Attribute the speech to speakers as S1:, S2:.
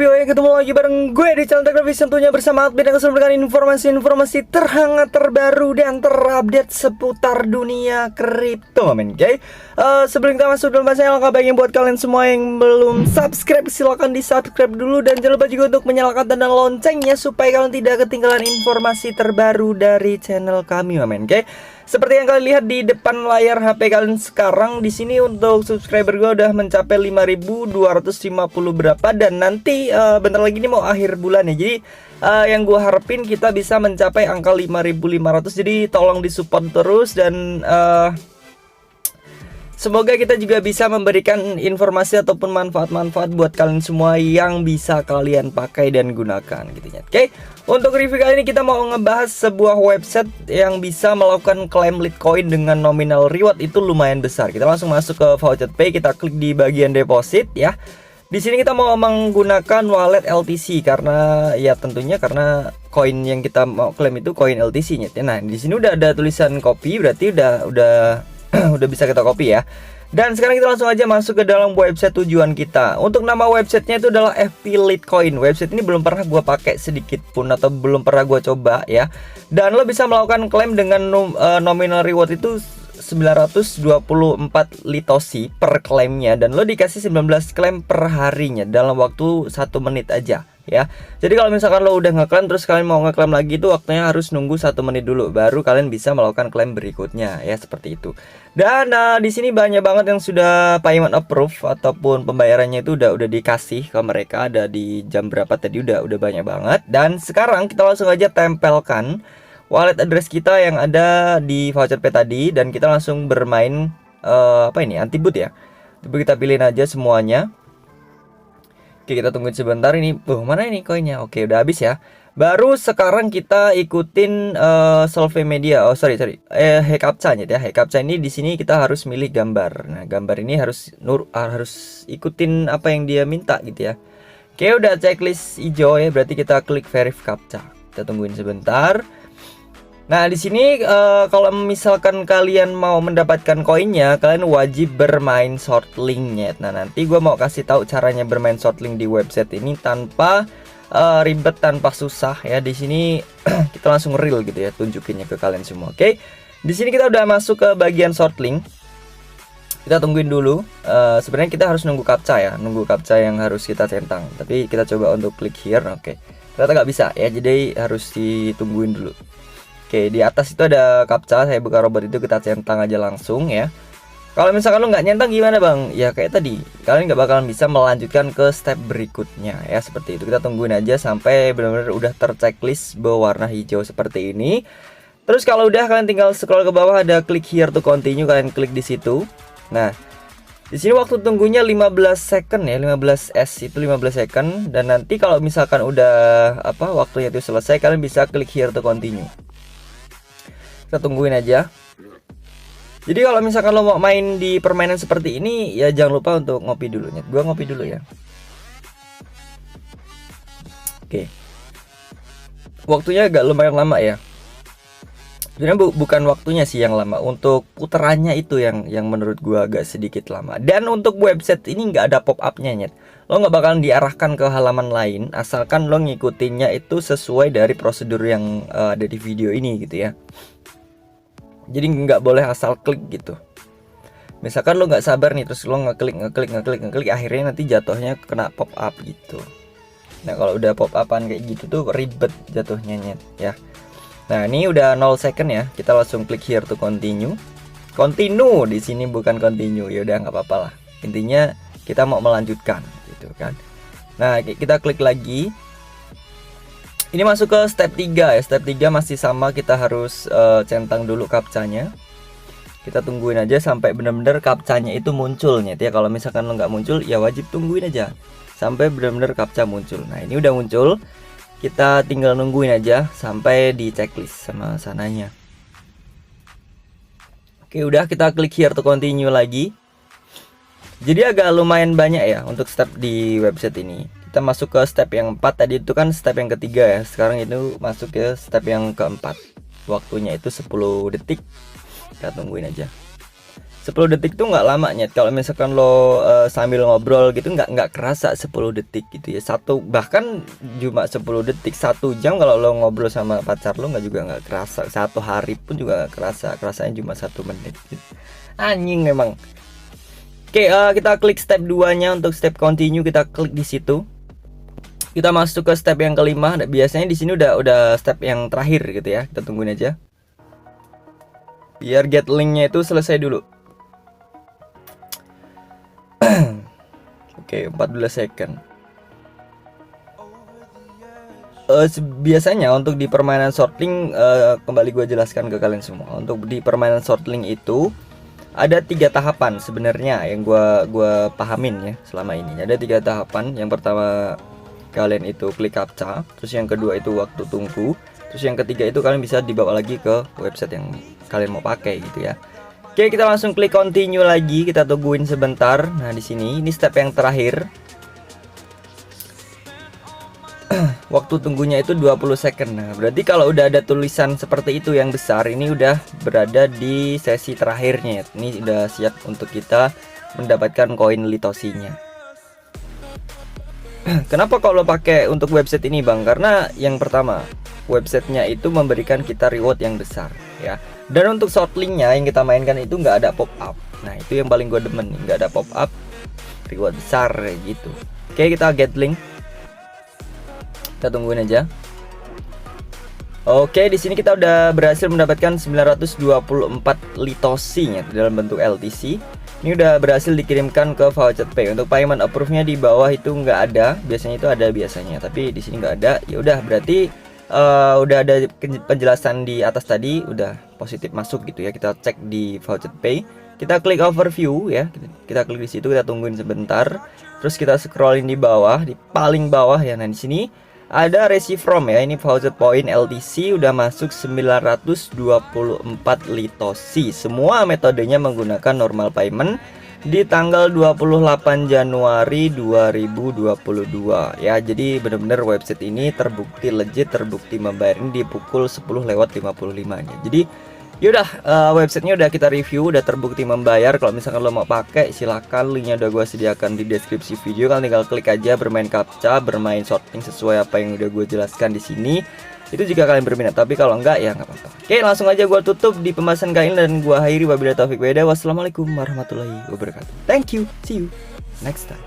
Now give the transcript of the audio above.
S1: Yo, ketemu lagi bareng gue di channel Teknovis, tentunya bersama Admin yang selalu memberikan informasi-informasi terhangat, terbaru, dan terupdate seputar dunia kripto, men. Oke, sebelum kita masuk dalam bahasa yang baiknya buat kalian semua yang belum subscribe, silahkan di subscribe dulu, dan jangan lupa juga untuk menyalakan tanda loncengnya supaya kalian tidak ketinggalan informasi terbaru dari channel kami, men. Oke, seperti yang kalian lihat di depan layar HP kalian sekarang, di sini untuk subscriber gue udah mencapai 5.250 berapa, dan nanti bentar lagi ini mau akhir bulan ya. Jadi yang gue harapin kita bisa mencapai angka 5.500. Jadi tolong disupport terus, dan semoga kita juga bisa memberikan informasi ataupun manfaat-manfaat buat kalian semua yang bisa kalian pakai dan gunakan gitu ya. Oke, untuk review kali ini kita mau ngebahas sebuah website yang bisa melakukan klaim Litecoin dengan nominal reward itu lumayan besar. Kita langsung masuk ke Voucher Pay, kita klik di bagian deposit ya. Di sini kita mau menggunakan wallet LTC karena ya tentunya karena koin yang kita mau klaim itu koin LTC-nya. Nah, di sini udah ada tulisan copy, berarti udah udah bisa kita copy ya. Dan sekarang kita langsung aja masuk ke dalam website tujuan kita. Untuk nama websitenya itu adalah FP Litecoin. Website ini belum pernah gue pakai sedikit pun atau belum pernah gue coba ya. Dan lo bisa melakukan klaim dengan nominal reward itu 924 litosi per klaimnya, dan lo dikasih 19 klaim per harinya dalam waktu 1 menit aja ya. Jadi kalau misalkan lo udah ngeklaim terus kalian mau ngeklaim lagi, itu waktunya harus nunggu 1 menit dulu baru kalian bisa melakukan klaim berikutnya ya, seperti itu. Dan di sini banyak banget yang sudah payment approve ataupun pembayarannya itu udah dikasih ke mereka, ada di jam berapa tadi, udah banyak banget. Dan sekarang kita langsung aja tempelkan wallet address kita yang ada di Voucher Pay tadi, dan kita langsung bermain apa ini, anti-boot ya. Coba kita pilihin aja semuanya. Oke, kita tungguin sebentar ini. Mana ini koinnya? Oke, udah habis ya. Baru sekarang kita ikutin Solve Media. Oh, sorry. Hekapca-nya ya. Hekapca ini di sini kita harus milih gambar. Nah, gambar ini harus ikutin apa yang dia minta gitu ya. Oke, udah checklist hijau ya, berarti kita klik Verify Captcha. Kita tungguin sebentar. Nah, di sini kalau misalkan kalian mau mendapatkan koinnya, kalian wajib bermain short linknya. Nah, nanti gue mau kasih tahu caranya bermain short link di website ini tanpa ribet, tanpa susah ya. Di sini kita langsung real gitu ya, tunjukinnya ke kalian semua. Oke, di sini kita udah masuk ke bagian short link. Kita tungguin dulu. Sebenarnya kita harus nunggu captcha ya, nunggu captcha yang harus kita centang. Tapi kita coba untuk klik here. Oke, ternyata nggak bisa ya, jadi harus ditungguin dulu. Oke, di atas itu ada captcha, saya buka robot itu, kita centang aja langsung ya. Kalau misalkan lo nggak nyentang gimana bang? Ya kayak tadi, kalian nggak bakalan bisa melanjutkan ke step berikutnya ya, seperti itu. Kita tungguin aja sampai benar-benar udah terchecklist berwarna hijau seperti ini. Terus kalau udah, kalian tinggal scroll ke bawah, ada klik here to continue, kalian klik di situ. Nah, di sini waktu tunggunya 15 second ya, 15 S itu 15 second. Dan nanti kalau misalkan udah waktunya itu selesai, kalian bisa klik here to continue. Kita tungguin aja. Jadi kalau misalkan lo mau main di permainan seperti ini, ya jangan lupa untuk ngopi dulu nih. Gua ngopi dulu ya. Oke. Waktunya agak lumayan lama ya. Sebenarnya bukan waktunya sih yang lama, untuk putarannya itu yang menurut gua agak sedikit lama. Dan untuk website ini nggak ada pop-up-nya nyet. Lo nggak bakalan diarahkan ke halaman lain asalkan lo ngikutinnya itu sesuai dari prosedur yang ada di video ini gitu ya. Jadi nggak boleh asal klik gitu. Misalkan lo nggak sabar nih, terus lo ngeklik, akhirnya nanti jatuhnya kena pop up gitu. Nah, kalau udah pop upan kayak gitu tuh ribet jatuhnya nyet ya. Nah, ini udah 0 second ya. Kita langsung klik here to continue. Continue di sini bukan continue. Ya udah nggak apa-apa lah. Intinya kita mau melanjutkan gitu kan. Nah, kita klik lagi. Ini masuk ke step 3 ya. Step 3 masih sama, kita harus centang dulu captcha-nya. Kita tungguin aja sampai benar-benar captcha-nya itu munculnya ya. Kalau misalkan lo nggak muncul, ya wajib tungguin aja sampai benar-benar captcha muncul. Nah, ini udah muncul. Kita tinggal nungguin aja sampai di checklist sama sananya. Oke, udah, kita klik here to continue lagi. Jadi agak lumayan banyak ya untuk step di website ini. Kita masuk ke step yang 4, tadi itu kan step yang ketiga ya. Sekarang itu masuk ke step yang keempat. Waktunya itu 10 detik. Kita tungguin aja. 10 detik tuh nggak lama nyet. Kalau misalkan lo sambil ngobrol gitu nggak kerasa 10 detik gitu ya. Bahkan cuma 10 detik, 1 jam kalau lo ngobrol sama pacar lo nggak kerasa. 1 hari pun juga nggak kerasa. Kerasanya cuma 1 menit gitu. Anjing memang. Oke, kita klik step 2-nya. Untuk step continue kita klik di situ. Kita masuk ke step yang kelima. Biasanya di sini udah step yang terakhir gitu ya. Kita tungguin aja. Biar get linknya itu selesai dulu. Oke, 14 second. Biasanya untuk di permainan shortling, kembali gue jelaskan ke kalian semua. Untuk di permainan shortling itu ada 3 tahapan sebenarnya yang gue pahamin ya selama ini. Ada 3 tahapan. Yang pertama kalian itu klik captcha, terus yang kedua itu waktu tunggu, terus yang ketiga itu kalian bisa dibawa lagi ke website yang kalian mau pakai gitu ya. Oke, kita langsung klik continue lagi, kita tungguin sebentar. Nah, di sini ini step yang terakhir. Waktu tunggunya itu 20 second. Nah, berarti kalau udah ada tulisan seperti itu yang besar, ini udah berada di sesi terakhirnya. Ini udah siap untuk kita mendapatkan koin litosinya. Kenapa kalau pakai untuk website ini, Bang? Karena yang pertama, websitenya itu memberikan kita reward yang besar ya. Dan untuk shortlingnya yang kita mainkan itu nggak ada pop up. Nah, itu yang paling gue demen nih, nggak ada pop up, reward besar kayak gitu. Oke, kita get link. Kita tungguin aja. Oke, di sini kita udah berhasil mendapatkan 924 litosinya dalam bentuk LTC. Ini udah berhasil dikirimkan ke voucher pay. Untuk payment approve-nya di bawah itu nggak ada. Biasanya itu ada biasanya, tapi di sini nggak ada. Ya udah, berarti udah ada penjelasan di atas tadi, udah positif masuk gitu ya. Kita cek di voucher pay, kita klik overview ya, kita klik di situ, kita tungguin sebentar, terus kita scrollin di bawah, di paling bawah ya. Nah, di sini ada receive from ya, ini voucher point LTC udah masuk 924 litosi. Semua metodenya menggunakan normal payment di tanggal 28 Januari 2022 ya. Jadi benar-benar website ini terbukti legit, terbukti membayar ini di pukul 10:55 nih. Jadi yaudah, websitenya udah kita review, udah terbukti membayar. Kalau misalkan lo mau pakai, silakan, linknya udah gue sediakan di deskripsi video. Kalian tinggal klik aja, bermain captcha, bermain shorting sesuai apa yang udah gue jelaskan di sini. Itu jika kalian berminat, tapi kalau enggak ya nggak apa-apa. Oke, langsung aja gue tutup di pembahasan kali ini dan gue akhiri. Wabillahi taufik wal hidayah. Wassalamualaikum warahmatullahi wabarakatuh. Thank you, see you next time.